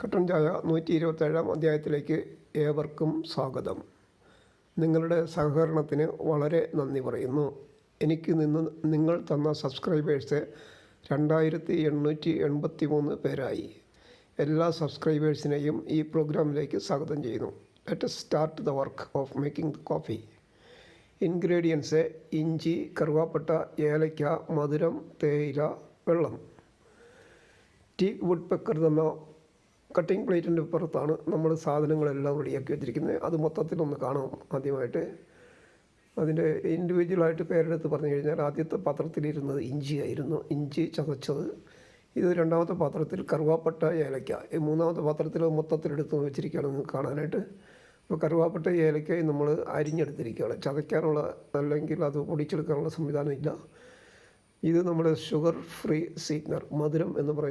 കട്ടൻ ചായ 127 അധ്യായത്തിലേക്ക് ഏവർക്കും സ്വാഗതം. നിങ്ങളുടെ സഹകരണത്തിന് വളരെ നന്ദി പറയുന്നു. എനിക്ക് നിങ്ങൾ തന്ന സബ്സ്ക്രൈബേഴ്സ് 2883 പേരായി. എല്ലാ സബ്സ്ക്രൈബേഴ്സിനെയും ഈ പ്രോഗ്രാമിലേക്ക് സ്വാഗതം ചെയ്യുന്നു. Let us start the work of making the coffee. Ingredients: ഇഞ്ചി, കറുവാപ്പട്ട, ഏലയ്ക്ക, മധുരം, തേയില, വെള്ളം. ടീ വുഡ് പെക്കർ തന്ന കട്ടിംഗ് പ്ലേറ്റിൻ്റെ പുറത്താണ് നമ്മൾ സാധനങ്ങളെല്ലാം റെഡിയാക്കി വെച്ചിരിക്കുന്നത്. അത് മൊത്തത്തിലൊന്ന് കാണാം. ആദ്യമായിട്ട് അതിൻ്റെ ഇൻഡിവിജ്വലായിട്ട് പേരെടുത്ത് പറഞ്ഞു കഴിഞ്ഞാൽ, ആദ്യത്തെ പാത്രത്തിലിരുന്നത് ഇഞ്ചിയായിരുന്നു, ഇഞ്ചി ചതച്ചത്. ഇത് രണ്ടാമത്തെ പാത്രത്തിൽ കറുവാപ്പട്ട, ഏലയ്ക്ക. ഈ മൂന്നാമത്തെ പാത്രത്തിൽ മൊത്തത്തിലെടുത്ത് വെച്ചിരിക്കുകയാണ് നിങ്ങൾക്ക് കാണാനായിട്ട്. അപ്പോൾ കറുവാപ്പട്ട, ഏലയ്ക്കയും നമ്മൾ അരിഞ്ഞെടുത്തിരിക്കുകയാണ്. ചതയ്ക്കാനുള്ള അല്ലെങ്കിൽ അത് പൊടിച്ചെടുക്കാനുള്ള സംവിധാനം ഇല്ല. ഇത് നമ്മുടെ ഷുഗർ ഫ്രീ സ്വീറ്റ്നർ, മധുരം എന്ന് പറയുന്നത്